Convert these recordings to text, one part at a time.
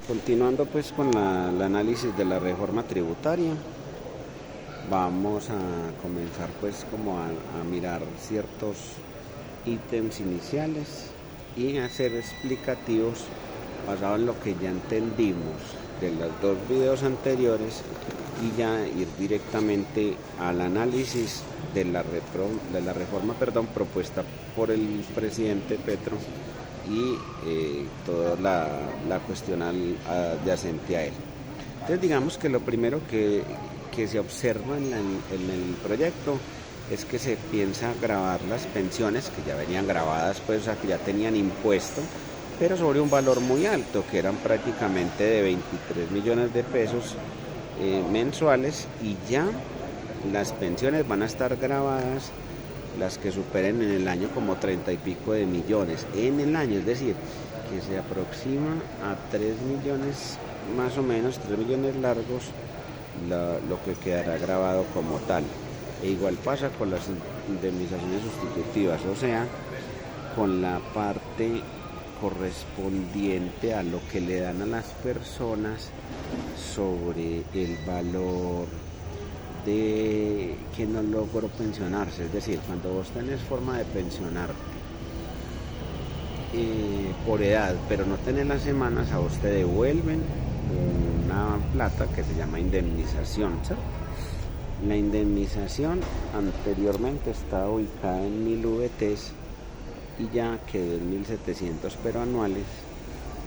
Continuando pues con el análisis de la reforma tributaria, vamos a comenzar pues como a mirar ciertos ítems iniciales y a hacer explicativos basados en lo que ya entendimos de los dos videos anteriores y ya ir directamente al análisis de la reforma propuesta por el presidente Petro y toda la cuestión adyacente a él. Entonces digamos que lo primero que se observa en el proyecto es que se piensa gravar las pensiones que ya venían grabadas, pues, o sea, que ya tenían impuesto, pero sobre un valor muy alto, que eran prácticamente de 23 millones de pesos mensuales, y ya las pensiones van a estar grabadas las que superen en el año como 30 y pico de millones en el año, es decir, que se aproxima a 3 millones más o menos, 3 millones largos, lo que quedará grabado como tal. E igual pasa con las indemnizaciones sustitutivas, o sea, con la parte correspondiente a lo que le dan a las personas sobre el valor de que no logró pensionarse. Es decir, cuando vos tenés forma de pensionarte por edad, pero no tenés las semanas, a vos te devuelven una plata que se llama indemnización, ¿cierto? La indemnización anteriormente estaba ubicada en 1000 VTs y ya quedó en 1700 pero anuales,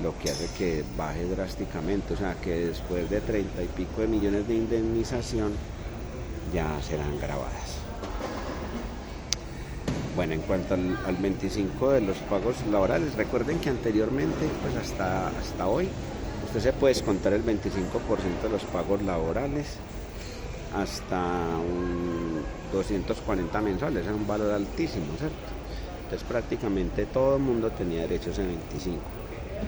lo que hace que baje drásticamente, o sea que después de 30 y pico de millones de indemnización ya serán grabadas. Bueno, en cuanto al 25 de los pagos laborales, recuerden que anteriormente, pues hasta hoy, usted se puede descontar el 25% de los pagos laborales hasta un 240 mensuales, es un valor altísimo, ¿cierto? Entonces prácticamente todo el mundo tenía derecho a ese 25.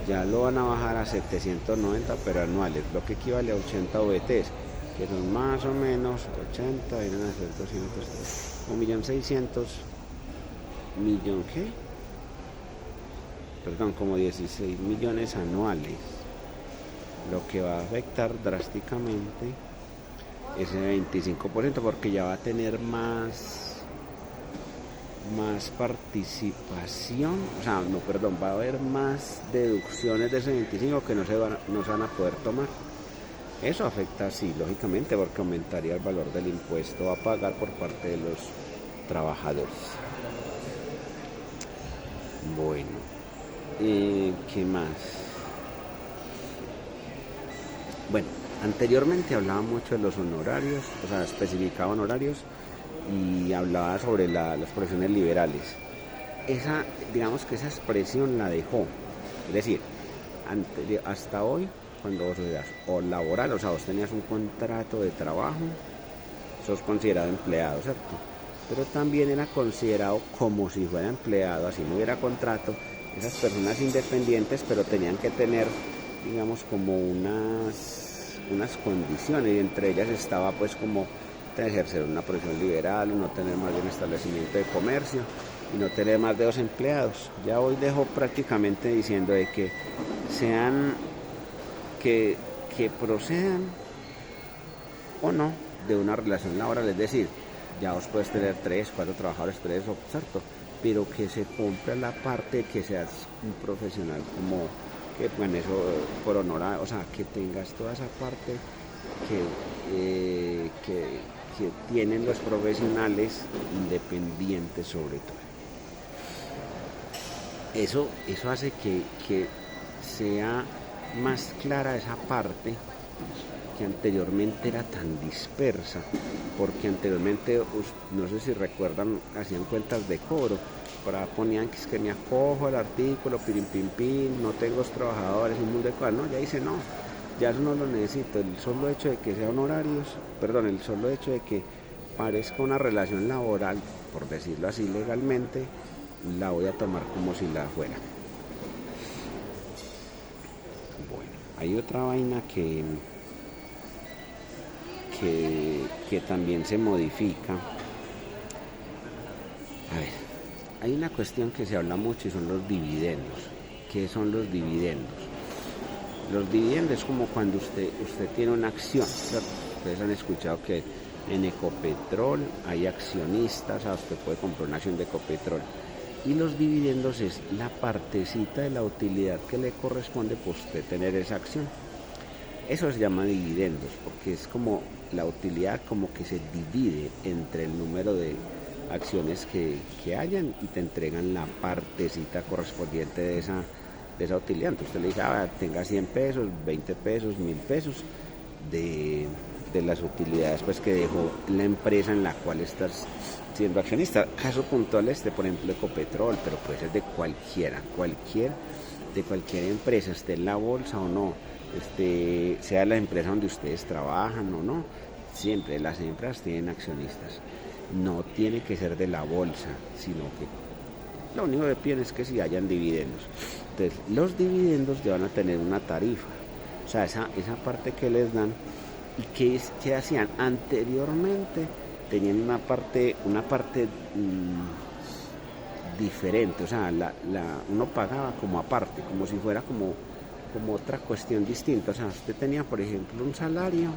Ya lo van a bajar a 790 pero anuales, lo que equivale a 80 VTs, que son más o menos 80, vienen a ser 200, 1.600.000, ¿qué? Perdón, como 16 millones anuales, lo que va a afectar drásticamente ese 25%, porque ya va a tener más participación, o sea, no, perdón, va a haber más deducciones de ese 25 que no se van a poder tomar. Eso afecta, sí, lógicamente, porque aumentaría el valor del impuesto a pagar por parte de los trabajadores. Bueno, ¿qué más? Bueno, anteriormente hablaba mucho de los honorarios, o sea, especificaba honorarios y hablaba sobre las profesiones liberales. Digamos que esa expresión la dejó, es decir, hasta hoy, cuando vos eras o laboral, o sea, vos tenías un contrato de trabajo, sos considerado empleado, ¿cierto? Pero también era considerado como si fuera empleado, así no hubiera contrato, esas personas independientes, pero tenían que tener, digamos, como unas condiciones, y entre ellas estaba pues como ejercer una profesión liberal, no tener más de un establecimiento de comercio y no tener más de 2 empleados. Ya hoy dejó prácticamente diciendo de que sean que procedan o no de una relación laboral, es decir, ya vos puedes tener 3, 4 trabajadores, 3, ¿cierto? Pero que se cumpla la parte de que seas un profesional, como que bueno, eso por honor, o sea, que tengas toda esa parte que tienen los profesionales independientes, sobre todo. Eso hace que sea más clara esa parte que anteriormente era tan dispersa, porque anteriormente, no sé si recuerdan, hacían cuentas de cobro, ponían que es que me acojo el artículo, pirin pin pin, no tengo trabajadores, un mundo de cosas, no, ya dice no, ya eso no lo necesito, el solo hecho de que sean horarios, el solo hecho de que parezca una relación laboral, por decirlo así legalmente, la voy a tomar como si la fuera. Bueno, hay otra vaina que también se modifica. A ver, hay una cuestión que se habla mucho y son los dividendos. ¿Qué son los dividendos? Los dividendos es como cuando usted tiene una acción, ¿cierto? Ustedes han escuchado que en Ecopetrol hay accionistas, o sea, usted puede comprar una acción de Ecopetrol. Y los dividendos es la partecita de la utilidad que le corresponde por usted tener esa acción. Eso se llama dividendos, porque es como la utilidad como que se divide entre el número de acciones que hayan y te entregan la partecita correspondiente de esa utilidad. Entonces usted le dice, tenga 100 pesos, 20 pesos, 1000 pesos de las utilidades pues que dejó la empresa en la cual estás siendo accionista. Caso puntual por ejemplo, Ecopetrol, pero puede ser de cualquier empresa, esté en la bolsa o no, sea la empresa donde ustedes trabajan o no, siempre las empresas tienen accionistas. No tiene que ser de la bolsa, sino que lo único que piden es que si hayan dividendos. Entonces, los dividendos ya van a tener una tarifa, o sea, esa parte que les dan. ¿Y qué hacían? Anteriormente tenían una parte diferente, o sea, uno pagaba como aparte, como si fuera como otra cuestión distinta. O sea, usted tenía, por ejemplo, un salario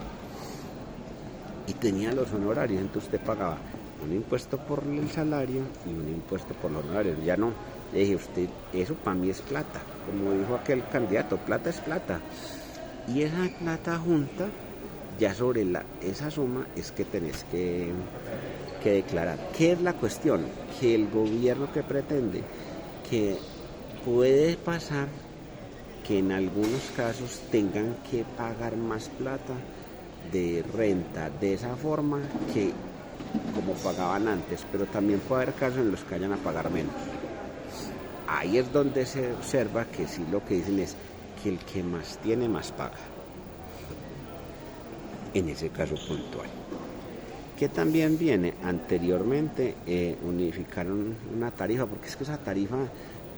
y tenía los honorarios, entonces usted pagaba un impuesto por el salario y un impuesto por los honorarios. Ya no, le dije, usted, eso para mí es plata, como dijo aquel candidato, plata es plata. Y esa plata junta, ya sobre esa suma es que tenés que declarar. ¿Qué es la cuestión? Que el gobierno que pretende, que puede pasar que en algunos casos tengan que pagar más plata de renta de esa forma que como pagaban antes, pero también puede haber casos en los que vayan a pagar menos. Ahí es donde se observa que sí, lo que dicen es que el que más tiene más paga, en ese caso puntual. Que también viene anteriormente, unificaron una tarifa, porque es que esa tarifa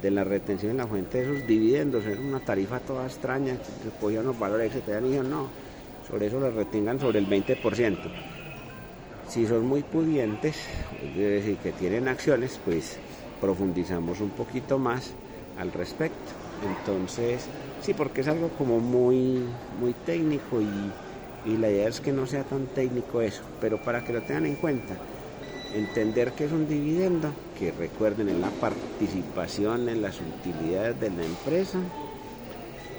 de la retención en la fuente de esos dividendos era una tarifa toda extraña, que cogían los valores que te dan y dijeron, no, sobre eso le retengan sobre el 20%. Si son muy pudientes, es decir, que tienen acciones, pues profundizamos un poquito más al respecto. Entonces, sí, porque es algo como muy técnico y la idea es que no sea tan técnico eso, pero para que lo tengan en cuenta, entender que es un dividendo, que recuerden en la participación en las utilidades de la empresa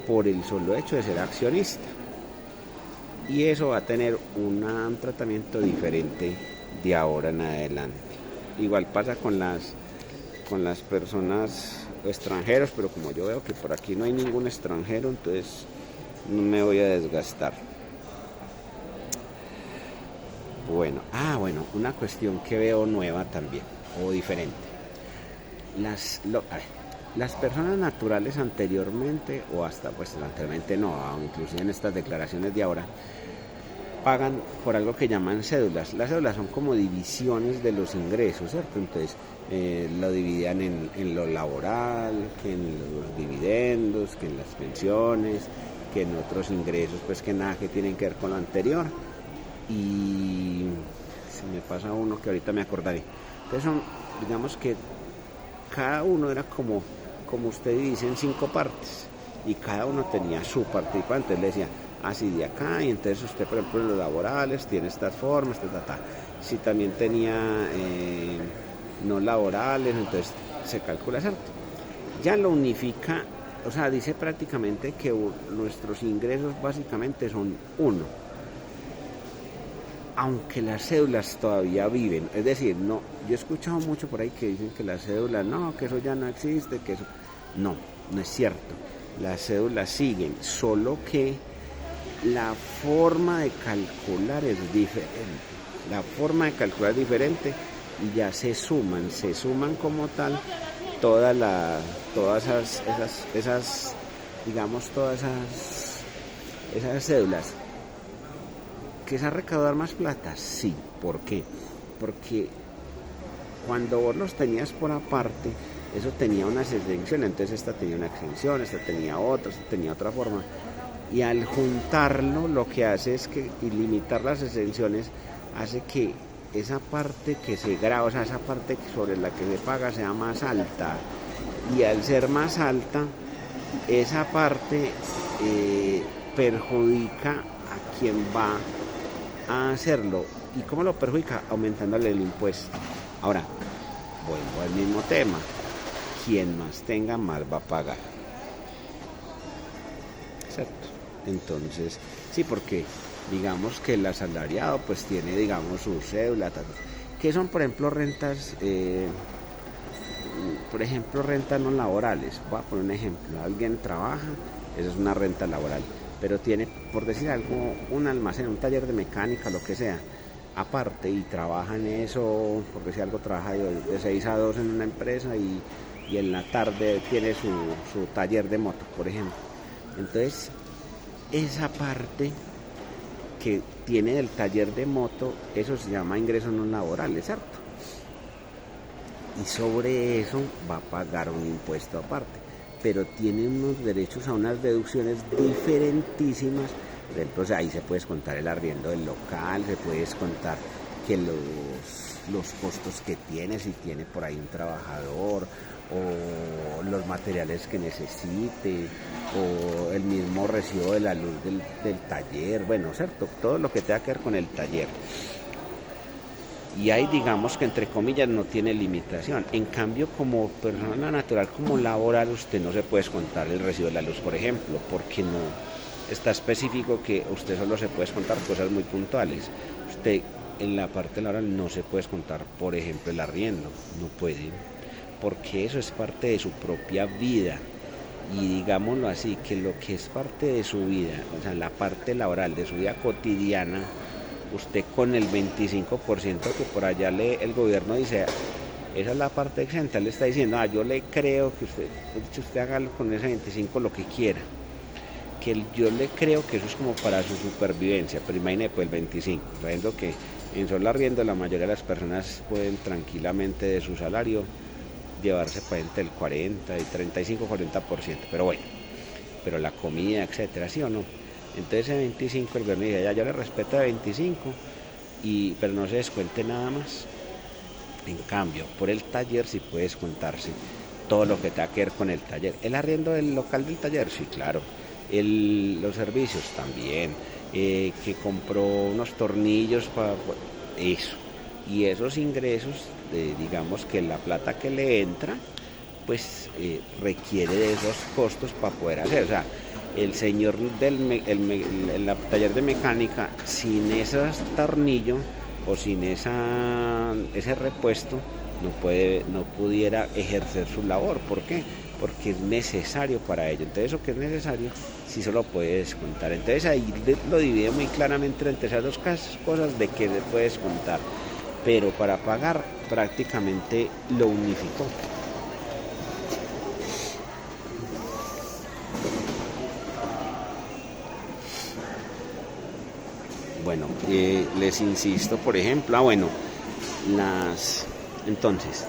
por el solo hecho de ser accionista. Y eso va a tener un tratamiento diferente de ahora en adelante. Igual pasa con las personas extranjeros, pero como yo veo que por aquí no hay ningún extranjero, entonces no me voy a desgastar. Bueno, una cuestión que veo nueva también, o diferente. Las personas naturales anteriormente, o hasta pues anteriormente no, inclusive en estas declaraciones de ahora, pagan por algo que llaman cédulas. Las cédulas son como divisiones de los ingresos, ¿cierto? Entonces lo dividían en lo laboral, que en los dividendos, que en las pensiones, que en otros ingresos, pues que nada que tienen que ver con lo anterior. Y se me pasa uno que ahorita me acordaré. Entonces digamos que cada uno era como usted dice, en 5 partes, y cada uno tenía su participante. Entonces le decía, así de acá, y entonces usted, por ejemplo, en los laborales tiene estas formas, si también tenía no laborales, entonces se calcula, ¿cierto? Ya lo unifica, o sea, dice prácticamente que nuestros ingresos básicamente son uno, aunque las cédulas todavía viven. Es decir, no, yo he escuchado mucho por ahí que dicen que las cédulas no, que eso ya no existe, que eso no es cierto. Las cédulas siguen, solo que la forma de calcular es diferente. Y ya se suman como tal todas esas cédulas. ¿Que es a recaudar más plata? Sí. ¿Por qué? Porque cuando vos los tenías por aparte, eso tenía unas exenciones, entonces esta tenía una exención, esta tenía otra forma. Y al juntarlo, lo que hace es que, y limitar las exenciones, hace que esa parte que se graba, o sea, esa parte sobre la que se paga sea más alta. Y al ser más alta, esa parte perjudica a quien va a hacerlo. ¿Y cómo lo perjudica? Aumentándole el impuesto. Ahora, vuelvo al mismo tema. Quien más tenga, más va a pagar. ¿Cierto? Entonces, sí, porque digamos que el asalariado pues tiene, digamos, su cédula, que son, por ejemplo, rentas, rentas no laborales. Voy a poner un ejemplo. Alguien trabaja, esa es una renta laboral, pero tiene, por decir algo, un almacén, un taller de mecánica, lo que sea, aparte, y trabaja en eso, por decir algo, trabaja de 6 a 2 en una empresa y en la tarde tiene su taller de moto, por ejemplo. Entonces, esa parte que tiene del taller de moto, eso se llama ingresos no laborales, ¿cierto? Y sobre eso va a pagar un impuesto aparte, pero tiene unos derechos a unas deducciones diferentísimas. Por ejemplo, o sea, ahí se puede descontar el arriendo del local, se puede descontar que los costos que tiene, si tiene por ahí un trabajador, o los materiales que necesite, o el mismo recibo de la luz del taller, bueno, cierto, todo lo que tenga que ver con el taller. Y ahí, digamos que entre comillas no tiene limitación. En cambio, como persona natural, como laboral, usted no se puede descontar el recibo de la luz, por ejemplo, porque no está específico que usted solo se puede descontar cosas muy puntuales. Usted en la parte laboral no se puede descontar, por ejemplo, el arriendo, no puede, porque eso es parte de su propia vida. Y digámoslo así, que lo que es parte de su vida, o sea, la parte laboral de su vida cotidiana, usted con el 25% que por allá el gobierno dice, esa es la parte exenta, le está diciendo, yo le creo que usted haga con ese 25 lo que quiera, que yo le creo que eso es como para su supervivencia, pero imagínese pues el 25, sabiendo que en solo arriendo la mayoría de las personas pueden tranquilamente de su salario llevarse pues entre el 40 y 35-40%, pero bueno, pero la comida, etcétera, ¿sí o no? Entonces ese 25 el gobierno dice, yo le respeto de 25, pero no se descuente nada más. En cambio, por el taller sí puede descontarse todo lo que tenga que ver con el taller. El arriendo del local del taller, sí, claro. Los servicios también. Que compró unos tornillos para eso. Y esos ingresos, digamos que la plata que le entra, pues requiere de esos costos para poder hacer. O sea, el señor el taller de mecánica, sin ese tornillo o sin ese repuesto, no pudiera ejercer su labor. ¿Por qué? Porque es necesario para ello. Entonces, eso que es necesario, sí se lo puede descontar. Entonces, ahí lo divide muy claramente entre esas dos cosas de que se puede descontar. Pero para pagar, prácticamente lo unificó. Bueno, les insisto, por ejemplo, entonces,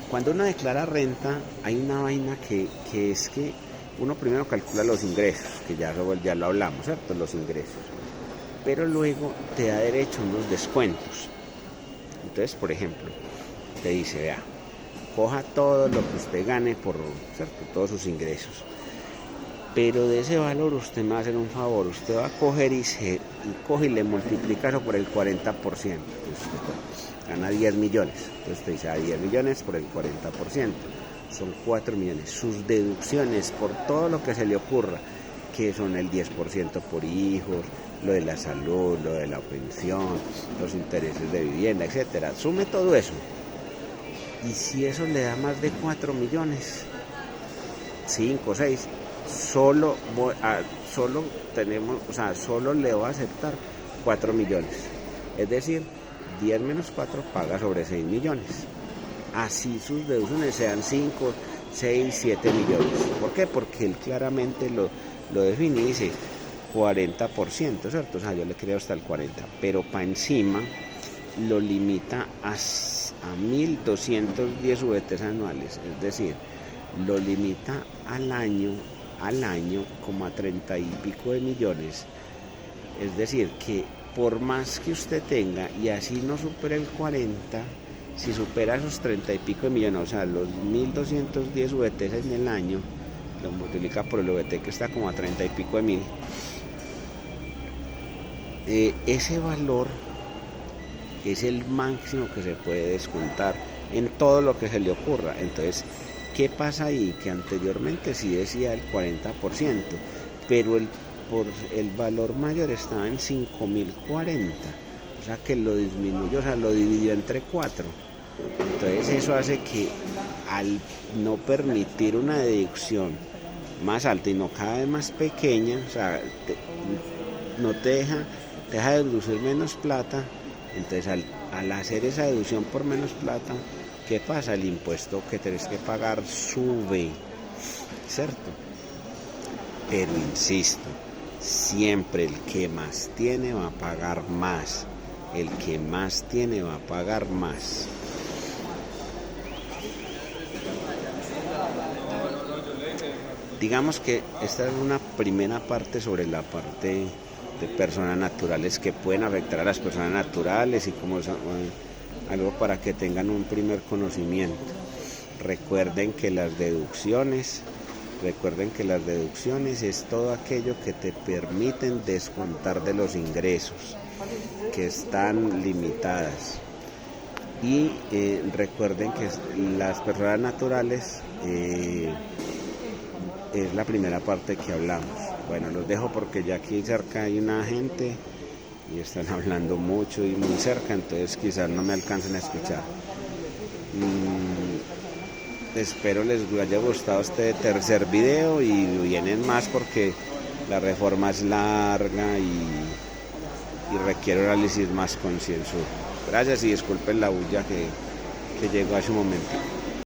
cuando uno declara renta, hay una vaina que es que uno primero calcula los ingresos, que ya lo hablamos, ¿cierto? Los ingresos. Pero luego te da derecho a unos descuentos. Entonces, por ejemplo, te dice, vea, coja todo lo que usted gane ¿cierto? Todos sus ingresos. Pero de ese valor usted me va a hacer un favor, usted va a coger y coge y le multiplica eso por el 40%. Entonces, gana 10 millones. Entonces usted dice, 10 millones por el 40%. Son 4 millones. Sus deducciones por todo lo que se le ocurra, que son el 10% por hijos, lo de la salud, lo de la pensión, los intereses de vivienda, etcétera. Sume todo eso. Y si eso le da más de 4 millones, 5, 6, solo le va a aceptar 4 millones. Es decir, 10 menos 4 paga sobre 6 millones. Así sus deducciones sean 5, 6, 7 millones. ¿Por qué? Porque él claramente lo define y dice 40%, ¿cierto? O sea, yo le creo hasta el 40%, pero para encima lo limita a 1.210 VTs anuales, es decir, lo limita al año como a 30 y pico de millones. Es decir, que por más que usted tenga y así no supera el 40, si supera esos 30 y pico de millones, o sea, los 1.210 VTs en el año, lo multiplica por el VT que está como a 30 y pico de mil, ese valor es el máximo que se puede descontar en todo lo que se le ocurra. Entonces, ¿qué pasa ahí? Que anteriormente sí decía el 40%, pero el valor mayor estaba en 5.040, o sea que lo disminuyó, o sea, lo dividió entre 4. Entonces eso hace que al no permitir una deducción más alta y no cada vez más pequeña, o sea, no te deja deducir menos plata. Entonces al hacer esa deducción por menos plata, ¿qué pasa? El impuesto que tenés que pagar sube, ¿cierto? Pero insisto, siempre el que más tiene va a pagar más. El que más tiene va a pagar más. Digamos que esta es una primera parte sobre la parte de personas naturales que pueden afectar a las personas naturales y como algo para que tengan un primer conocimiento. Recuerden que las deducciones es todo aquello que te permiten descontar de los ingresos, que están limitadas. Y recuerden que las personas naturales es la primera parte que hablamos. Bueno, los dejo porque ya aquí cerca hay una gente y están hablando mucho y muy cerca, entonces quizás no me alcancen a escuchar. Espero les haya gustado este tercer video y vienen más porque la reforma es larga y requiere un análisis más concienzudo. Gracias y disculpen la bulla que llegó hace un momento.